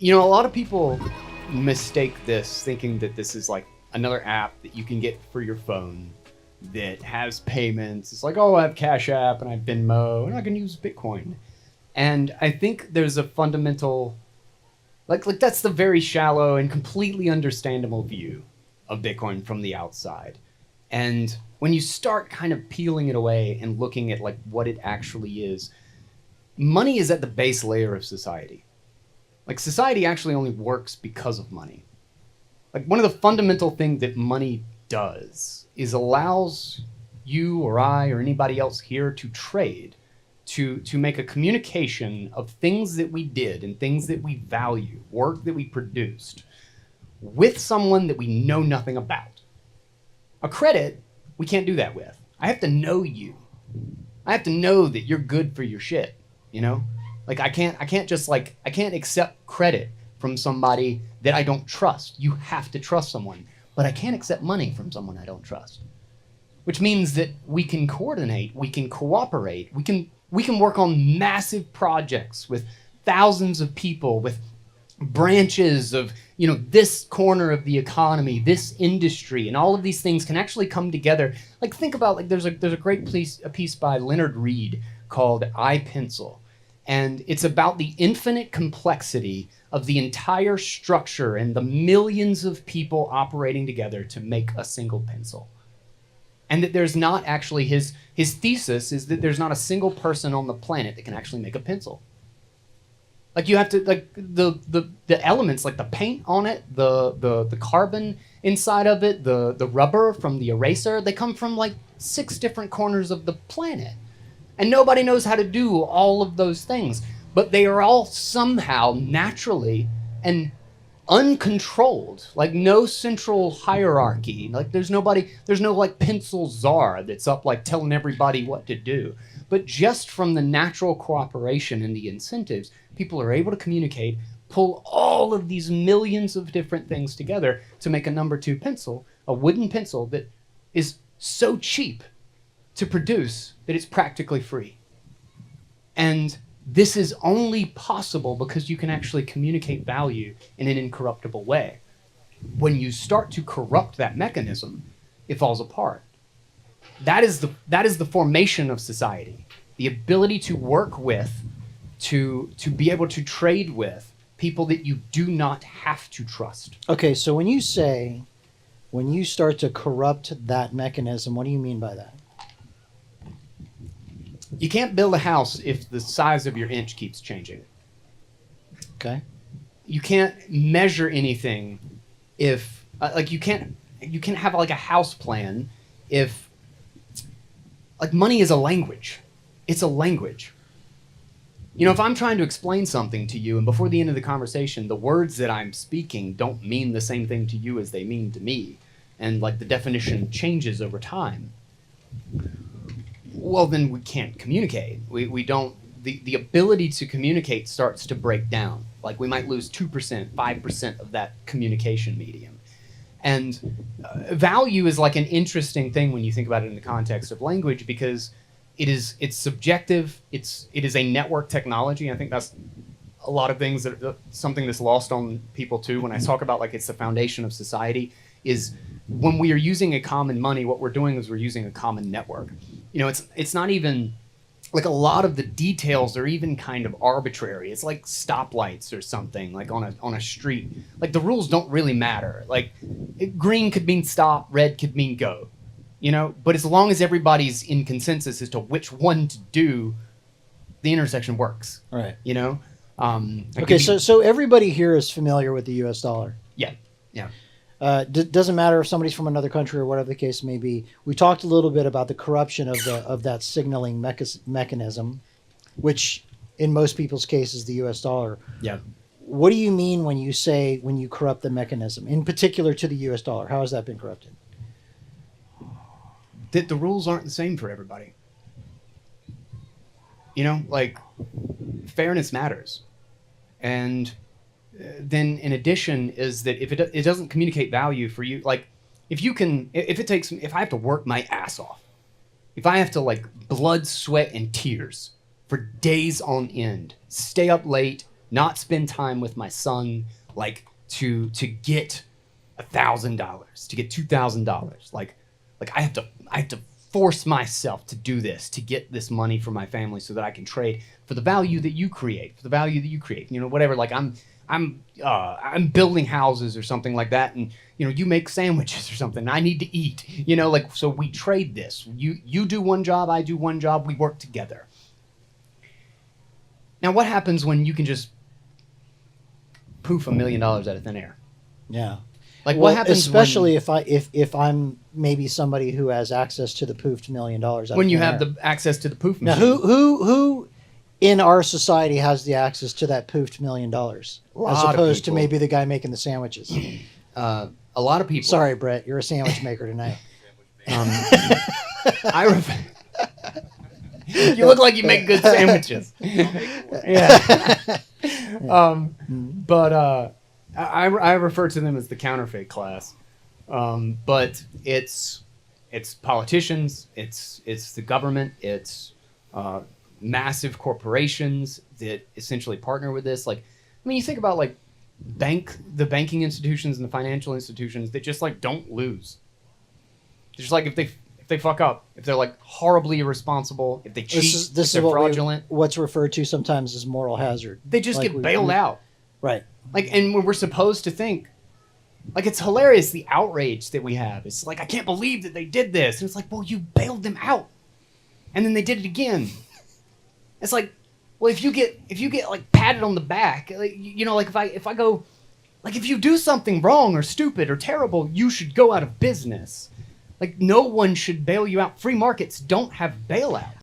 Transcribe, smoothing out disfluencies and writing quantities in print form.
You know, a lot of people mistake this thinking that this is like another app that you can get for your phone that has payments. It's like, oh, I have Cash App and I have Venmo and I can use Bitcoin. And I think there's a fundamental, like that's the very shallow and completely understandable view of Bitcoin from the outside. And when you start kind of peeling it away and looking at like what it actually is, money is at the base layer of society. Like society actually only works because of money. Like one of the fundamental things that money does is allows you or I or anybody else here to trade, to make a communication of things that we did and things that we value, work that we produced, with someone that we know nothing about. A credit, we can't do that with. I have to know you. I have to know that you're good for your shit, you know? Like I can't accept credit from somebody that I don't trust. You have to trust someone, but I can't accept money from someone I don't trust. Which means that we can coordinate, we can cooperate, we can work on massive projects with thousands of people, with branches of, you know, this corner of the economy, this industry, and all of these things can actually come together. Like think about, like there's a great piece by Leonard Reed called I Pencil. And it's about the infinite complexity of the entire structure and the millions of people operating together to make a single pencil. And that there's not actually, his thesis is that there's not a single person on the planet that can actually make a pencil. Like you have to, like the elements, like the paint on it, the carbon inside of it, the rubber from the eraser, they come from like 6 different corners of the planet. And nobody knows how to do all of those things, but they are all somehow naturally and uncontrolled, like no central hierarchy. Like there's no like pencil czar that's up like telling everybody what to do. But just from the natural cooperation and the incentives, people are able to communicate, pull all of these millions of different things together to make a number 2 pencil, a wooden pencil that is so cheap to produce that it's practically free. And this is only possible because you can actually communicate value in an incorruptible way. When you start to corrupt that mechanism, it falls apart. That is the formation of society. The ability to work with, to be able to trade with people that you do not have to trust. Okay, so when you start to corrupt that mechanism, what do you mean by that? You can't build a house if the size of your inch keeps changing. Okay. You can't measure anything if, like you can't have like a house plan if, like money is a language. It's a language. You know, if I'm trying to explain something to you and before the end of the conversation, the words that I'm speaking don't mean the same thing to you as they mean to me, and like the definition changes over time, well, then we can't communicate. We don't, the ability to communicate starts to break down. Like we might lose 2%, 5% of that communication medium. And value is like an interesting thing when you think about it in the context of language, because it's subjective. It is a network technology. I think that's a lot of things that something that's lost on people too. When I talk about like it's the foundation of society, is when we are using a common money, what we're doing is we're using a common network. You know, it's not even like a lot of the details are even kind of arbitrary. It's like stoplights or something, like on a street. Like the rules don't really matter. Like green could mean stop, red could mean go. You know, but as long as everybody's in consensus as to which one to do, the intersection works. Right. You know. Okay, so everybody here is familiar with the U.S. dollar. Yeah. Yeah. Doesn't matter if somebody's from another country or whatever the case may be. We talked a little bit about the corruption of that signaling mechanism, which in most people's case is the U.S. dollar. Yeah. What do you mean when you corrupt the mechanism, in particular to the U.S. dollar? How has that been corrupted? That the rules aren't the same for everybody. You know, like fairness matters. And then in addition is that if it doesn't communicate value for you, like if I have to work my ass off, if I have to like blood, sweat, and tears for days on end, stay up late, not spend time with my son, like to get $1,000, to get $2,000. Like I have to force myself to do this, to get this money for my family so that I can trade for the value that you create, you know, whatever. Like I'm building houses or something like that, and you know, you make sandwiches or something, and I need to eat, you know, like, so we trade this. You do one job, I do one job, we work together. Now what happens when you can just poof $1 million out of thin air? Yeah. Like, what happens especially if I'm maybe somebody who has access to the poofed $1 million when you have the access to the poof now machine? who in our society has the access to that poofed $1 million as opposed to maybe the guy making the sandwiches? A lot of people. Sorry, Brett, you're a sandwich maker tonight. You look like you make good sandwiches. Yeah. But I refer to them as the counterfeit class. But it's politicians, it's the government, it's massive corporations that essentially partner with this. Like, I mean, you think about like the banking institutions and the financial institutions that just like don't lose. Just like if they fuck up, if they're like horribly irresponsible, if they cheat, if they're fraudulent, what's referred to sometimes as moral hazard. they just get bailed out. Right. Like, and we're supposed to think, like, it's hilarious, the outrage that we have. It's like, I can't believe that they did this. And it's like, well, you bailed them out. And then they did it again. It's like, well, if you get like patted on the back, like, you know, like if I go, like, if you do something wrong or stupid or terrible, you should go out of business. Like, no one should bail you out. Free markets don't have bailouts.